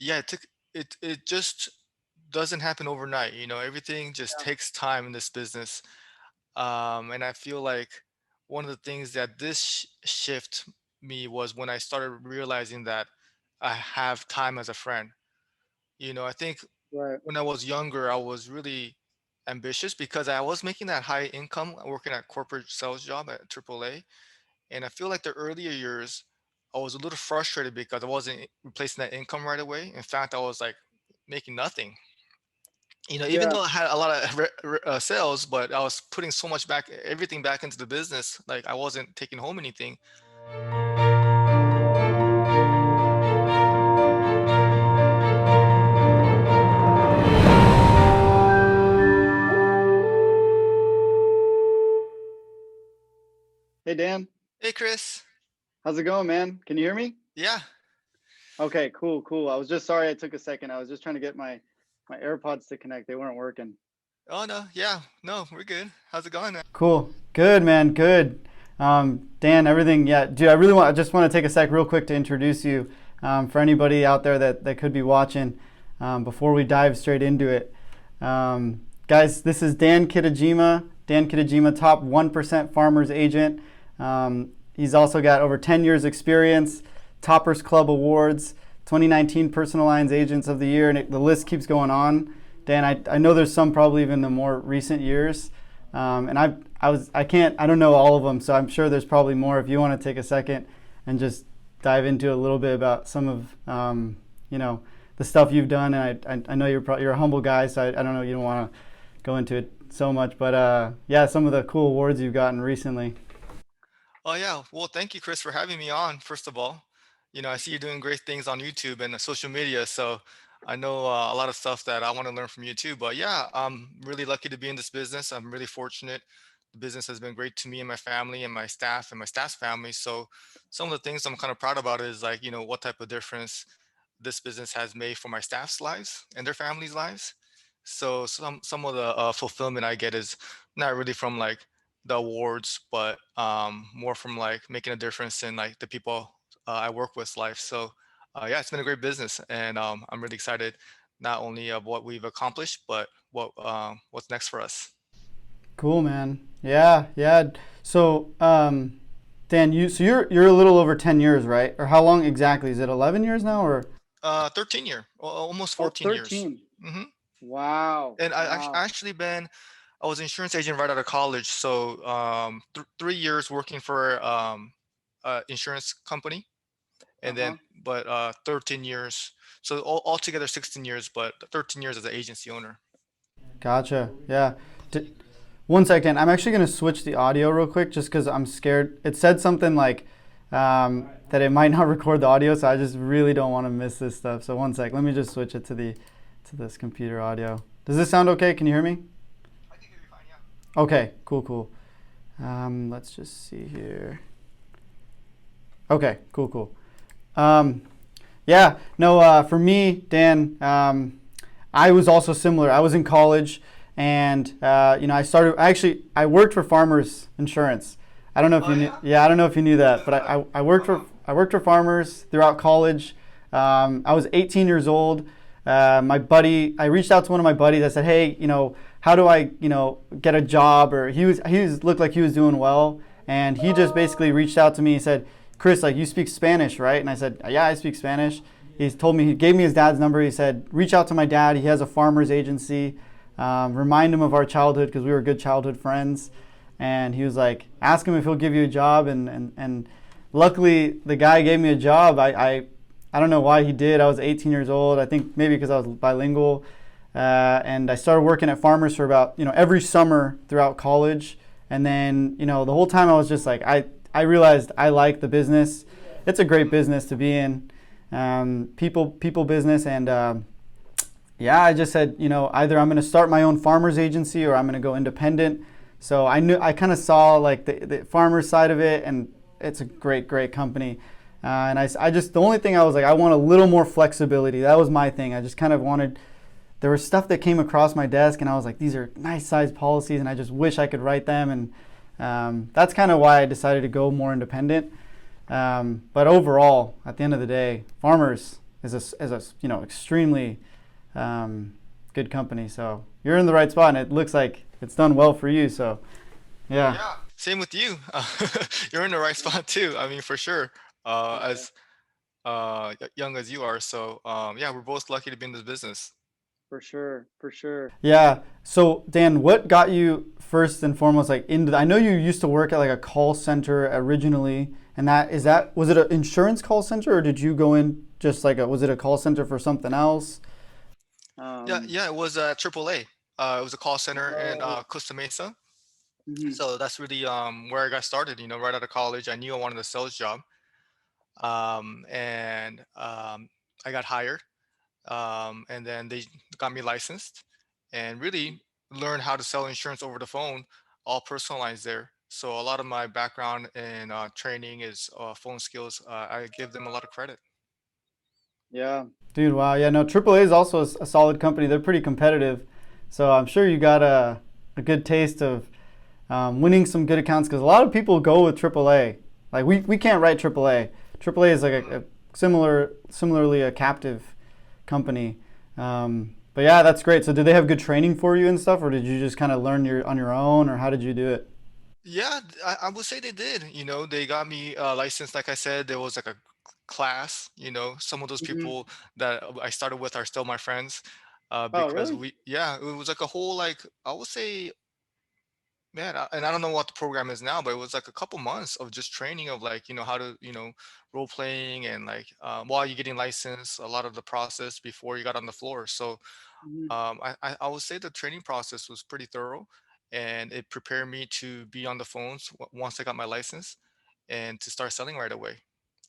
Yeah, it just doesn't happen overnight. Everything just Yeah. takes time in this business. And I feel like one of the things that this shift me was when I started realizing that I have time as a friend. I think Right. when I was younger, I was really ambitious because I was making that high income working at corporate sales job at AAA. And I feel like the earlier years, I was a little frustrated because I wasn't replacing that income right away. In fact, I was like making nothing. Even Yeah. though I had a lot of sales, but I was putting so much back, everything back into the business. Like I wasn't taking home anything. Hey Dan, Hey, Chris. how's it going, man? Can you hear me? Yeah. Okay, cool, cool. I was just sorry I took a second. I was just trying to get my AirPods to connect. They weren't working. Oh no. Yeah. No, we're good. How's it going? Cool. Good, man. Good. Dan, everything. Yeah, dude, I just want to take a sec real quick to introduce you for anybody out there that could be watching before we dive straight into it. Guys, this is Dan Kitajima. Dan Kitajima, top 1% farmers agent. He's also got over 10 years experience, Toppers Club Awards, 2019 Personal Lines Agents of the Year, and the list keeps going on. Dan, I know there's some probably even in the more recent years. And I don't know all of them, so I'm sure there's probably more. If you want to take a second and just dive into a little bit about some of, the stuff you've done. And I know you're a humble guy, so I don't know, you don't want to go into it so much, but yeah, some of the cool awards you've gotten recently. Oh yeah. Well, thank you, Chris, for having me on. First of all, I see you're doing great things on YouTube and social media, so I know a lot of stuff that I want to learn from you too. But yeah, I'm really lucky to be in this business. I'm really fortunate. The business has been great to me and my family and my staff and my staff's family. So some of the things I'm kind of proud about is like, what type of difference this business has made for my staff's lives and their families' lives. So some of the fulfillment I get is not really from like the awards, but more from like making a difference in like the people I work with life. So yeah, it's been a great business, and I'm really excited not only of what we've accomplished, but what's next for us. Cool, man. Yeah, yeah. So, Dan, you're a little over 10 years, right? Or how long exactly? Is it 11 years now, or? 13 year, almost Oh, 14 years. 13. hmm Wow. And Wow. I was an insurance agent right out of college, so 3 years working for insurance company, and then Uh-huh. but 13 years. So altogether 16 years, but 13 years as an agency owner. Gotcha. Yeah. D- One second. I'm actually going to switch the audio real quick just because I'm scared. It said something like that it might not record the audio, so I just really don't want to miss this stuff. So one sec. Let me just switch it to this computer audio. Does this sound okay? Can you hear me? I think it'll be fine. Yeah. Okay. Cool. Cool. Let's just see here. Okay. Cool. Cool. Um, yeah. No. For me, Dan. I was also similar. I was in college, and I worked for Farmers Insurance. I don't know if Oh you knew. yeah. Yeah, I don't know if you knew I that, know but that. I worked for Farmers throughout college. I was 18 years old. I reached out to one of my buddies. I said, hey, how do I, get a job? Or he was looked like he was doing well, and he just basically reached out to me and said, Chris, like you speak Spanish, right? And I said, yeah, I speak Spanish. He gave me his dad's number. He said, reach out to my dad. He has a farmer's agency. Remind him of our childhood because we were good childhood friends. And he was like, ask him if he'll give you a job. And luckily, the guy gave me a job. I don't know why he did. I was 18 years old. I think maybe because I was bilingual. And I started working at Farmers for about, every summer throughout college. And then, the whole time I was just like, I realized I like the business. It's a great business to be in, people business, and yeah, I just said, either I'm going to start my own farmers agency or I'm going to go independent. So I kind of saw like the farmer side of it, and it's a great company. And I just, the only thing I was like, I want a little more flexibility. That was my thing. I just kind of wanted, there was stuff that came across my desk, and I was like, these are nice size policies, and I just wish I could write them. And that's kind of why I decided to go more independent. But overall, at the end of the day, farmers, is a extremely good company. So you're in the right spot, and it looks like it's done well for you. So yeah. Yeah, same with you. You're in the right spot too. I mean, for sure. Yeah, As young as you are, so yeah, we're both lucky to be in this business. for sure, for sure. Yeah. So Dan, what got you first and foremost like into? I know you used to work at like a call center originally, and that was it an insurance call center or did you go in just like was it a call center for something else? Yeah, Um, yeah, it was AAA. It was a call center in oh, Costa Mesa. mhm, So that's really where I got started. Right out of college, I knew I wanted a sales job, and I got hired, and then they got me licensed, and really learned how to sell insurance over the phone, all personalized there. So a lot of my background and training is phone skills. I give them a lot of credit. yeah, Dude, wow. Yeah, no, AAA is also a solid company. They're pretty competitive. So I'm sure you got a good taste of winning some good accounts because a lot of people go with AAA. Like we can't write AAA. AAA is like a similarly a captive company. But yeah, that's great. So did they have good training for you and stuff, or did you just kind of learn on your own, or how did you do it? Yeah, I would say they did. They got me licensed. Like I said, there was like a class. Some of those mhm. people that I started with are still my friends, Oh, because really? yeah, it was like a whole like I would say, man, and I don't know what the program is now, but it was like a couple months of just training of like how to role playing and like while you're getting licensed, a lot of the process before you got on the floor. So Mhm. I would say the training process was pretty thorough, and it prepared me to be on the phones once I got my license, and to start selling right away.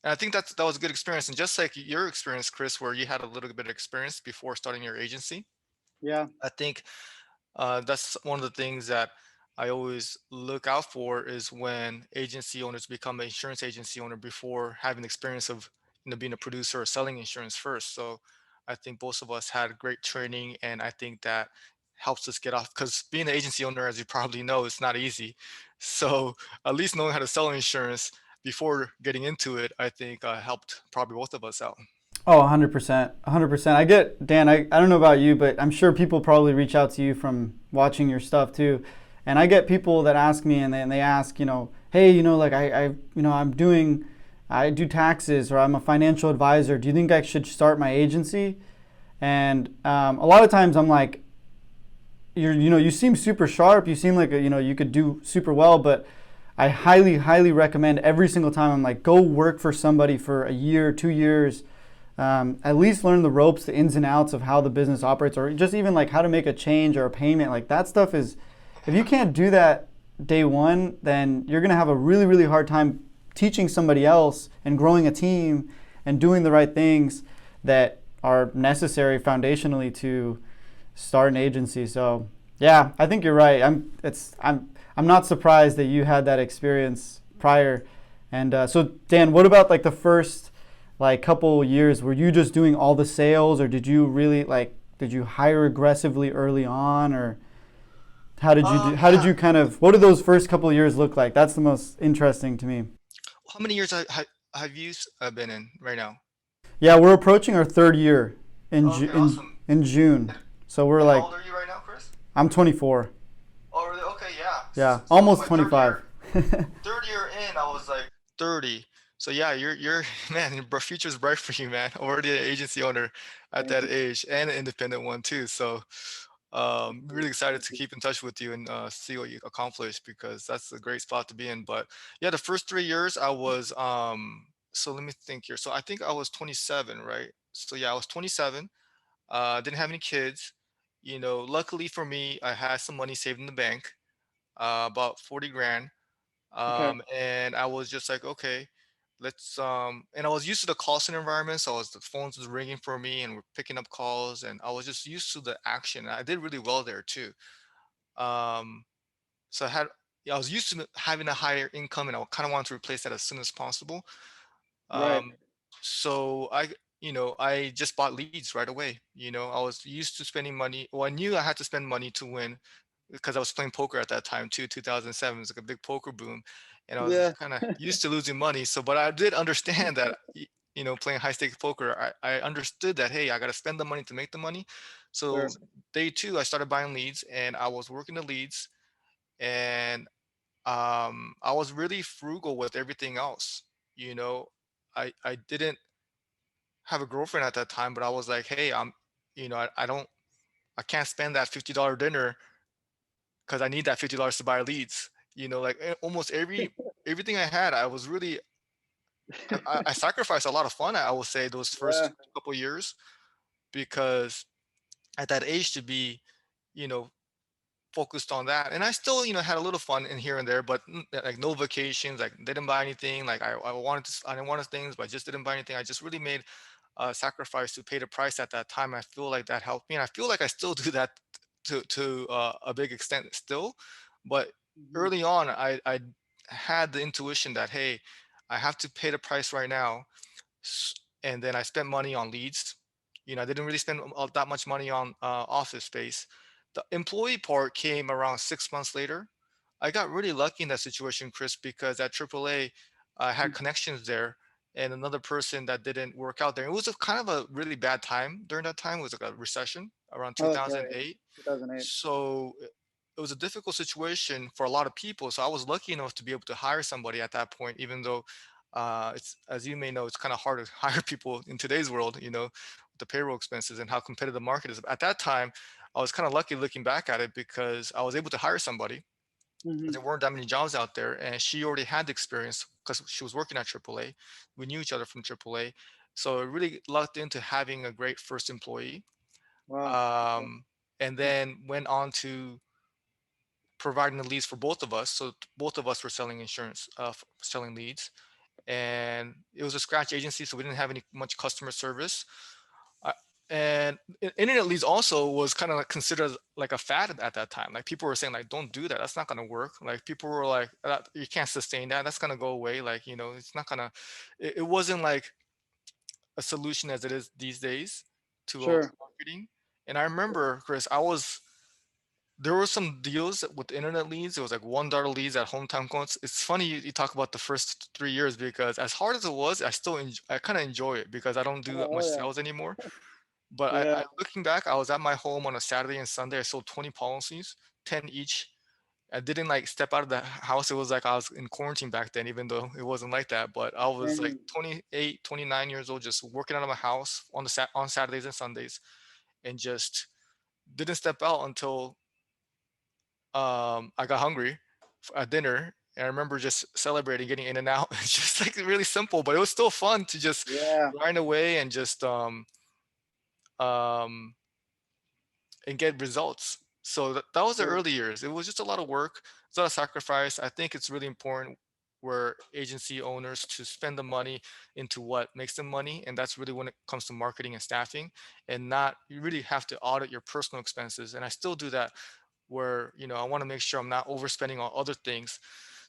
And I think that was a good experience. And just like your experience, Chris, where you had a little bit of experience before starting your agency, Yeah, I think that's one of the things that I always look out for is when agency owners become an insurance agency owner before having the experience of being a producer or selling insurance first. So I think both of us had great training, and I think that helps us get off because being an agency owner, as you probably know, it's not easy. So at least knowing how to sell insurance before getting into it, I think helped probably both of us out. Oh, 100%. 100%. I get, Dan, I don't know about you, but I'm sure people probably reach out to you from watching your stuff too. And I get people that ask me and they ask, hey, like I do taxes or I'm a financial advisor. Do you think I should start my agency? And a lot of times I'm like, you seem super sharp. You seem like you could do super well, but I highly, highly recommend every single time I'm like, go work for somebody for a year, 2 years, at least learn the ropes, the ins and outs of how the business operates, or just even like how to make a change or a payment. Like that stuff is, if you can't do that day one, then you're gonna have a really, really hard time teaching somebody else and growing a team and doing the right things that are necessary foundationally to start an agency. So yeah, I think you're right. I'm not surprised that you had that experience prior. And so Dan, what about like the first like couple years? Were you just doing all the sales, or did you really like did you hire aggressively early on, or how did you do? How did Yeah. you kind of? What did those first couple of years look like? That's the most interesting to me. How many years have you been in right now? Yeah, we're approaching our third year in Okay, awesome. in June. And, So we're and how like, old are you right now, Chris? I'm 24. Oh, really? Okay, yeah. Yeah, So almost my 25. third year in, I was like 30. So yeah, you're man, your future's bright for you, man. Already an agency owner at thank that you, age and an independent one too. So thank you, really excited thank to you. keep in touch with you and see what you accomplish because that's a great spot to be in. But yeah, the first 3 years I was so let me think here. So I think I was 27, right? So yeah, I was 27. Didn't have any kids. Luckily for me, I had some money saved in the bank, about 40 grand. Okay, And I was just like, okay, and I was used to the call center environment. So the phones was ringing for me and we're picking up calls, and I was just used to the action. I did really well there too. Um, so yeah, I was used to having a higher income, and I kind of wanted to replace that as soon as possible. right. Um, so I just bought leads right away. I was used to spending money. Well, I knew I had to spend money to win because I was playing poker at that time too. 2007 was like a big poker boom, and I was Yeah, kind of used to losing money. So, but I did understand that playing high stakes poker, I understood that, hey, I got to spend the money to make the money. Sure. So day two, I started buying leads and I was working the leads, and I was really frugal with everything else. You know, I didn't have a girlfriend at that time, but I was like, hey, I can't spend that $50 dinner because I need that $50 to buy leads. Like almost everything I had, I was really I sacrificed a lot of fun. I would say those Yeah. first couple years, because at that age to be, you know, focused on that. And I still, had a little fun in here and there, but like no vacations, like didn't buy anything. Like I didn't want things, but I just didn't buy anything. I just really made a sacrifice to pay the price at that time. I feel like that helped me, and I feel like I still do that to a big extent still. But Mhm. early on, I had the intuition that, hey, I have to pay the price right now. S- and then I spent money on leads. I didn't really spend that much money on office space. The employee part came around 6 months later. I got really lucky in that situation, Chris, because at AAA, I had connections there, and another person that didn't work out there. It was a kind of a really bad time during that time. It was like a recession around Oh, that's right. 2008. 2008. So it was a difficult situation for a lot of people. So I was lucky enough to be able to hire somebody at that point, even though it's, as you may know, it's kind of hard to hire people in today's world, with the payroll expenses and how competitive the market is. At that time, I was kind of lucky looking back at it because I was able to hire somebody. Hmm. There weren't that many jobs out there, and she already had the experience because she was working at AAA. We knew each other from AAA, so it really lucked into having a great first employee. Wow. Okay. Um, and then went on to providing the leads for both of us. So both of us were selling insurance, selling leads, and it was a scratch agency, so we didn't have any much customer service. Uh, and internet leads also was kind of like considered like a fad at that time. Like people were saying like, don't do that. That's not going to work. Like people were like, you can't sustain that. That's going to go away. Like, it's not going to, it wasn't like a solution as it is these days to Sure. marketing. And I remember, Chris, there were some deals with internet leads. It was like $1 leads at hometown quotes. It's funny you talk about the first 3 years, because as hard as it was, I kind of enjoy it because I don't do that much Oh, sales anymore. But yeah. I looking back, I was at my home on a Saturday and Sunday. I sold 20 policies, 10 each. I didn't like step out of the house. It was like I was in quarantine back then, even though it wasn't like that. But I was like Dang. 28, 29 years old, just working out of my house on Saturdays and Sundays, and just didn't step out until I got hungry at dinner. And I remember just celebrating, getting in and out. It's just like really simple, but it was still fun to just Yeah. grind away and just um and get results. So that was the Sure. early years. It was just a lot of work, it's a lot of sacrifice. I think it's really important where agency owners to spend the money into what makes them money, and that's really when it comes to marketing and staffing, and not you really have to audit your personal expenses. And I still do that, where I want to make sure I'm not overspending on other things,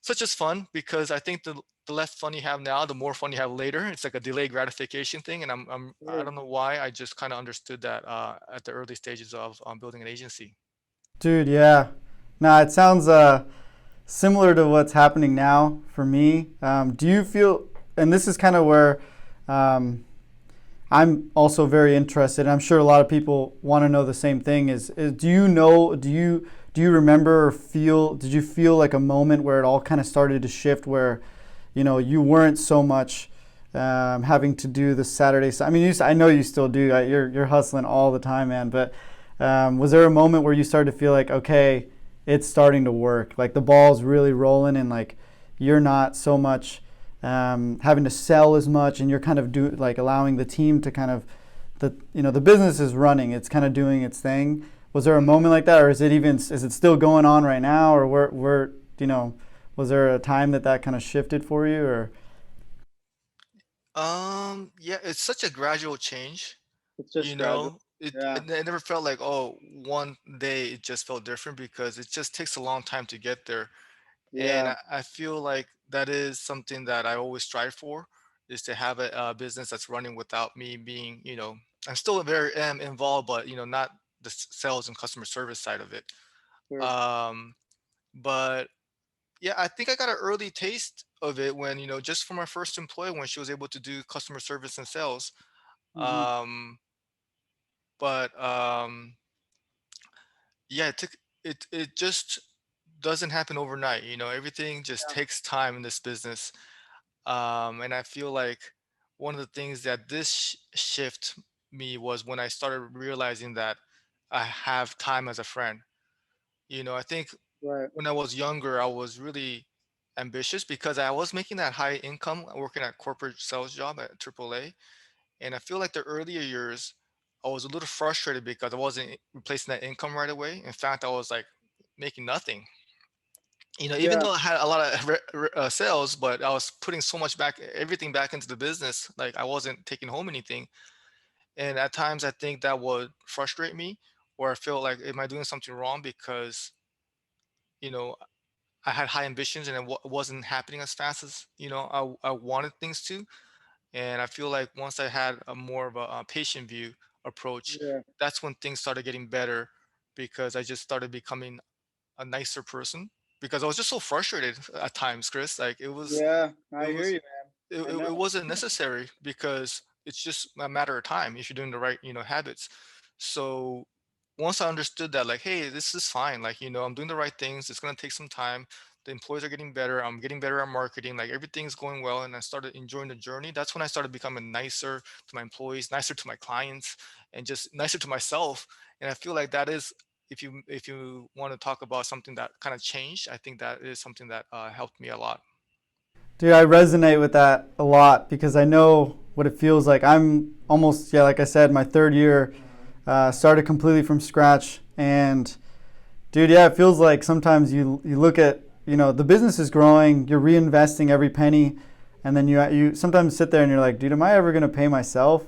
such as fun, because I think the less fun you have now, the more fun you have later. It's like a delayed gratification thing, and I Sure. don't know why. I just kind of understood that at the early stages of building an agency. Dude, yeah. Nah, it sounds similar to what's happening now for me. Do you feel, and this is kind of where um, I'm also very interested. I'm sure a lot of people want to know the same thing. Is do you remember or feel? Did you feel like a moment where it all kind of started to shift, where you weren't so much having to do the Saturday. I mean, I know you still do. You're hustling all the time, man. But was there a moment where you started to feel like, okay, it's starting to work? Like the ball's really rolling, and like you're not so much having to sell as much, and you're kind of like allowing the team to kind of the business is running. It's kind of doing its thing. Was there a moment like that, or is it still going on right now, or where was there a time that kind of shifted for you, or? Yeah, it's such a gradual change, It's just gradual. Yeah. it never felt like, oh, one day it just felt different, because it just takes a long time to get there. And Yeah. I feel like that is something that I always strive for, is to have a business that's running without me being, I'm still very am involved, but not the sales and customer service side of it. Sure. Um, but yeah, I think I got an early taste of it when, just for my first employee, when she was able to do customer service and sales. Hmm. Um, but yeah, it just doesn't happen overnight. Everything just Yeah. takes time in this business. And I feel like one of the things that this shift me was when I started realizing that I have time as a friend. I think Right. when I was younger, I was really ambitious because I was making that high income working at corporate sales job at AAA. And I feel like the earlier years, I was a little frustrated because I wasn't replacing that income right away. In fact, I was like making nothing. Even Yeah. though I had a lot of sales, but I was putting so much everything back into the business. Like I wasn't taking home anything. And at times, I think that would frustrate me, or I feel like, am I doing something wrong? Because you know I had high ambitions and it wasn't happening as fast as I wanted things to. And I feel like once I had a more of a patient view approach, Yeah. that's when things started getting better because I just started becoming a nicer person because I was just so frustrated at times, Chris. Like Yeah. it I hear was you, man. it, I it, know. it wasn't necessary because it's just a matter of time if you're doing the right habits. So once I understood that, like, hey, this is fine, like, I'm doing the right things, it's going to take some time, the employees are getting better, I'm getting better at marketing, like everything's going well, and I started enjoying the journey. That's when I started becoming nicer to my employees, nicer to my clients, and just nicer to myself. And I feel like that is, if you want to talk about something that kind of changed, I think that is something that helped me a lot. Dude, I resonate with that a lot because I know what it feels like. I'm almost, yeah, like I said, my third year, started completely from scratch. And dude, yeah, it feels like sometimes you look at, the business is growing, you're reinvesting every penny, and then you sometimes sit there and you're like, dude, am I ever gonna pay myself?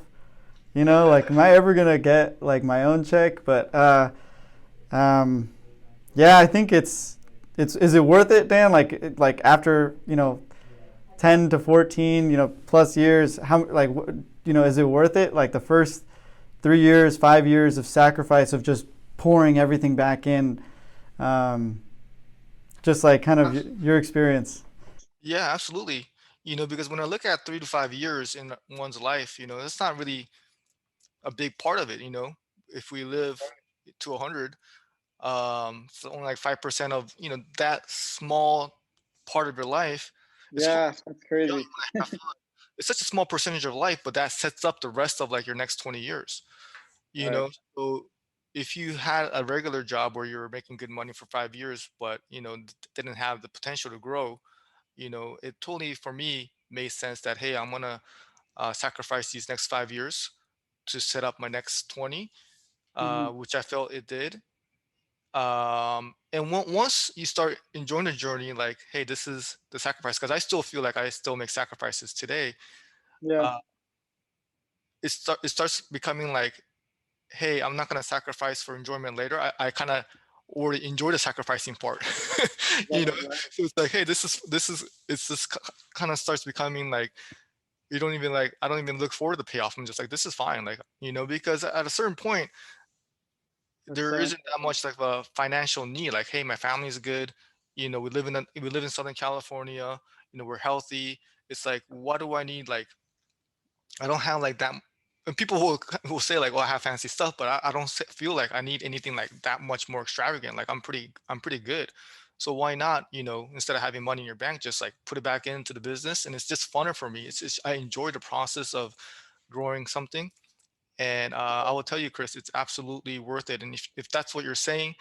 Like, am I ever gonna get like my own check? But um, yeah, I think it's is it worth it, Dan? Like after 10 to 14 plus years, how like is it worth it? Like the first 3 years, 5 years of sacrifice of just pouring everything back in, um, just like kind of your experience. Yeah, absolutely. Because when I look at 3 to 5 years in one's life, that's not really a big part of it. If we live to 100, it's only like 5% of that small part of your life. It's hard Yeah, that's to be young crazy. and have fun. It's such a small percentage of life, but that sets up the rest of like your next 20 years. You Right. know, so if you had a regular job where you were making good money for 5 years, but didn't have the potential to grow, it totally for me made sense that, hey, I'm gonna sacrifice these next 5 years to set up my next 20, Hmm. which I felt it did. And once you start enjoying the journey, like, hey, this is the sacrifice, because I still feel like I still make sacrifices today. Yeah. uh, it starts becoming like, hey, I'm not going to sacrifice for enjoyment later. I kind of already enjoy the sacrificing part. you know Right. Right. so it's like, hey, this is it's just kind of starts becoming like, you don't even like, I don't even look forward to the payoff. I'm just like, this is fine, like, because at a certain point That's there so isn't that interesting. much like a financial need. Like, hey, my family's good. We live in Southern California. We're healthy. It's like, what do I need? Like, I don't have like that. And people will say like, "Oh, I have fancy stuff," but I don't feel like I need anything like that much more extravagant. Like, I'm pretty good. So why not? Instead of having money in your bank, just like put it back into the business, and it's just funner for me. I enjoy the process of growing something. And I will tell you, Chris, it's absolutely worth it. And if that's what you're saying,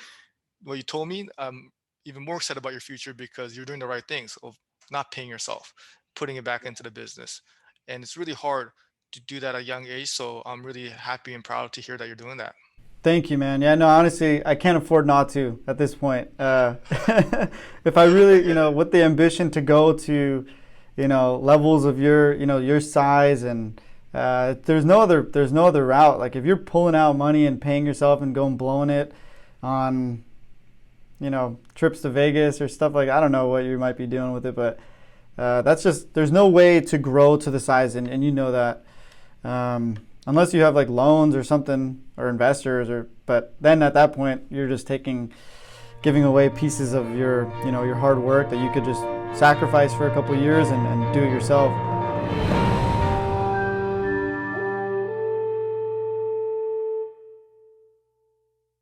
what you told me, I'm even more excited about your future because you're doing the right things of not paying yourself, putting it back into the business. And it's really hard to do that at a young age. So I'm really happy and proud to hear that you're doing that. Thank you, man. Yeah, no, honestly, I can't afford not to at this point. If I really, with the ambition to go to, levels of your size, and there's no other route. Like if you're pulling out money and paying yourself and going blowing it on, trips to Vegas or stuff, like I don't know what you might be doing with it, but that's just there's no way to grow to the size, and you know that. Unless you have like loans or something or investors, but then at that point you're just giving away pieces of your hard work that you could just sacrifice for a couple years and do it yourself.